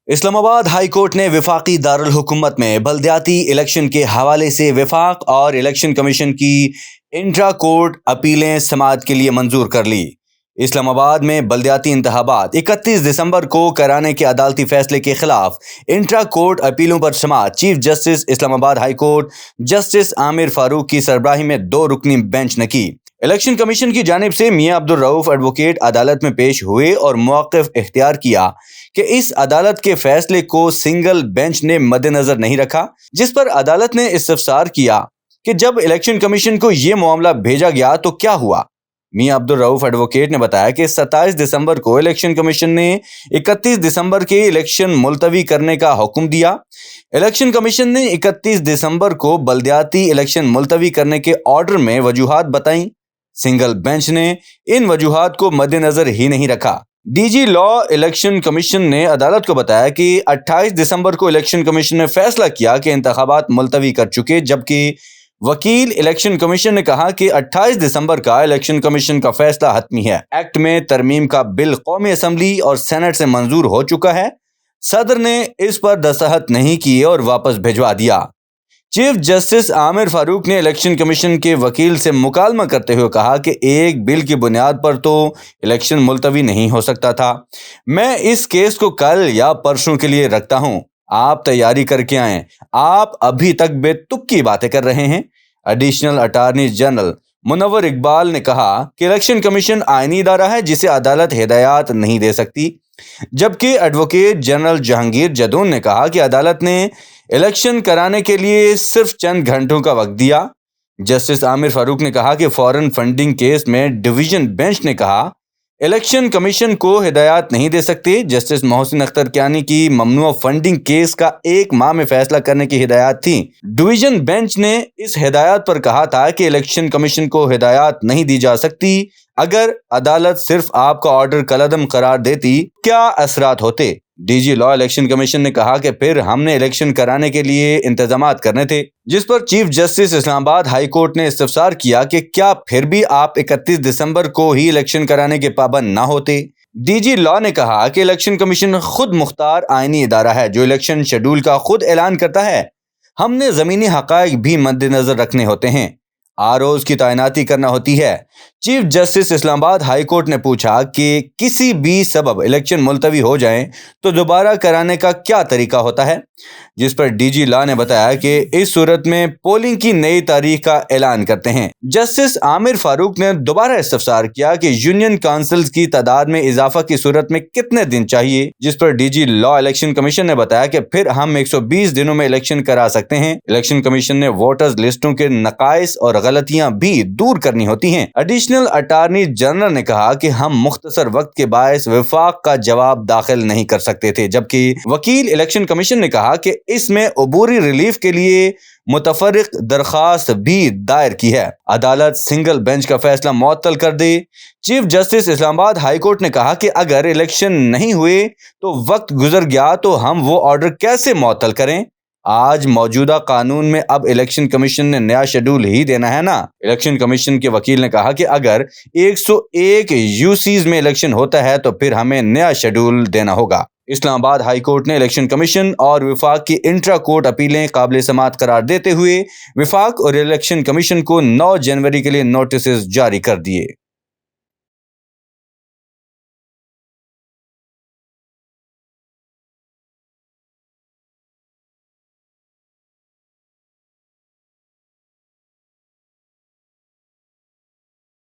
اسلام آباد high court نے وفاقی دارالحکومت میں بلدیاتی الیکشن کے حوالے سے وفاق اور الیکشن کمیشن کی انٹرا کورٹ اپیلیں سماعت کے لیے منظور کر لی۔ اسلام آباد میں بلدیاتی انتخابات 31 دسمبر کو کرانے کے عدالتی فیصلے کے خلاف انٹرا کورٹ اپیلوں پر سماعت چیف جسٹس اسلام آباد ہائی کورٹ جسٹس عامر فاروق کی سربراہی میں 2 رکنی بینچ نے کی۔ الیکشن کمیشن کی جانب سے میاں عبدالرؤف ایڈوکیٹ عدالت میں پیش ہوئے اور موقف اختیار کیا کہ اس عدالت کے فیصلے کو سنگل بینچ نے مد نظر نہیں رکھا، جس پر عدالت نے استفسار کیا کہ جب الیکشن کمیشن کو یہ معاملہ بھیجا گیا تو کیا ہوا۔ میاں عبدالرؤف ایڈوکیٹ نے بتایا کہ 27 دسمبر کو الیکشن کمیشن نے 31 دسمبر کے الیکشن ملتوی کرنے کا حکم دیا۔ الیکشن کمیشن نے 31 دسمبر کو بلدیاتی الیکشن ملتوی کرنے کے آرڈر میں وجوہات بتائیں۔ سنگل بینچ نے ان وجوہات کو مد نظر ہی نہیں رکھا۔ ڈی جی لا الیکشن کمیشن نے عدالت کو بتایا کہ 28 دسمبر کو الیکشن کمیشن نے فیصلہ کیا کہ انتخابات ملتوی کر چکے، جبکہ وکیل الیکشن کمیشن نے کہا کہ 28 دسمبر کا الیکشن کمیشن کا فیصلہ حتمی ہے۔ ایکٹ میں ترمیم کا بل قومی اسمبلی اور سینٹ سے منظور ہو چکا ہے، صدر نے اس پر دستخط نہیں کیے اور واپس بھجوا دیا۔ چیف جسٹس عامر فاروق نے الیکشن کمیشن کے وکیل سے مکالمہ کرتے ہوئے کہا کہ ایک بل کی بنیاد پر تو الیکشن ملتوی نہیں ہو سکتا تھا۔ میں اس کیس کو کل یا پرسوں کے لیے رکھتا ہوں، آپ تیاری کر کے آئیں۔ آپ ابھی تک بے تک کی باتیں کر رہے ہیں۔ ایڈیشنل اٹارنی جنرل منور اقبال نے کہا کہ الیکشن کمیشن آئینی ادارہ ہے جسے عدالت ہدایات نہیں دے سکتی، جبکہ ایڈوکیٹ جنرل جہانگیر جدون نے کہا کہ عدالت نے الیکشن کرانے کے لیے صرف چند گھنٹوں کا وقت دیا۔ جسٹس عامر فاروق نے کہا کہ فورن فنڈنگ کیس میں ڈویژن بینچ نے کہا الیکشن کمیشن کو ہدایات نہیں دے سکتے۔ جسٹس محسن اختر کیانی کی ممنوع فنڈنگ کیس کا 1 ماہ میں فیصلہ کرنے کی ہدایات تھی۔ ڈویژن بینچ نے اس ہدایات پر کہا تھا کہ الیکشن کمیشن کو ہدایات نہیں دی جا سکتی۔ اگر عدالت صرف آپ کا آرڈر کالعدم قرار دیتی کیا اثرات ہوتے؟ ڈی جی لا الیکشن کمیشن نے کہا کہ پھر ہم نے الیکشن کرانے کے لیے انتظامات کرنے تھے، جس پر چیف جسٹس اسلام آباد ہائی کورٹ نے استفسار کیا کہ کیا پھر بھی آپ 31 دسمبر کو ہی الیکشن کرانے کے پابند نہ ہوتے؟ ڈی جی لا نے کہا کہ الیکشن کمیشن خود مختار آئینی ادارہ ہے جو الیکشن شیڈول کا خود اعلان کرتا ہے۔ ہم نے زمینی حقائق بھی مد نظر رکھنے ہوتے ہیں، ROs کی تعیناتی کرنا ہوتی ہے۔ چیف جسٹس اسلام آباد ہائی کورٹ نے پوچھا کہ کسی بھی سبب الیکشن ملتوی ہو جائیں تو دوبارہ کرانے کا کیا طریقہ ہوتا ہے، جس پر ڈی جی لا نے بتایا کہ اس صورت میں پولنگ کی نئی تاریخ کا اعلان کرتے ہیں۔ جسٹس عامر فاروق نے دوبارہ استفسار کیا کہ یونین کونسلز کی تعداد میں اضافہ کی صورت میں کتنے دن چاہیے، جس پر ڈی جی لا الیکشن کمیشن نے بتایا کہ پھر ہم 120 دنوں میں الیکشن کرا سکتے ہیں۔ الیکشن کمیشن نے ووٹرز لسٹوں کے نقائص اور غلطیاں بھی دور کرنی ہوتی ہیں۔ ایڈیشنل اٹارنی جنرل نے کہا کہ ہم مختصر وقت کے باعث وفاق کا جواب داخل نہیں کر سکتے تھے، جبکہ وکیل الیکشن کمیشن نے کہا کہ اس میں عبوری ریلیف کے لیے متفرق درخواست بھی دائر کی ہے۔ عدالت سنگل بینچ کا فیصلہ معطل کر دے۔ چیف جسٹس اسلام آباد ہائی کورٹ نے کہا کہ اگر الیکشن نہیں ہوئے تو وقت گزر گیا تو ہم وہ آرڈر کیسے معطل کریں؟ آج موجودہ قانون میں اب الیکشن کمیشن نے نیا شیڈول ہی دینا ہے نا۔ الیکشن کمیشن کے وکیل نے کہا کہ اگر 101 UCs میں الیکشن ہوتا ہے تو پھر ہمیں نیا شیڈول دینا ہوگا۔ اسلام آباد ہائی کورٹ نے الیکشن کمیشن اور وفاق کی انٹرا کورٹ اپیلیں قابل سماعت قرار دیتے ہوئے وفاق اور الیکشن کمیشن کو 9 جنوری کے لیے نوٹسز جاری کر دیے۔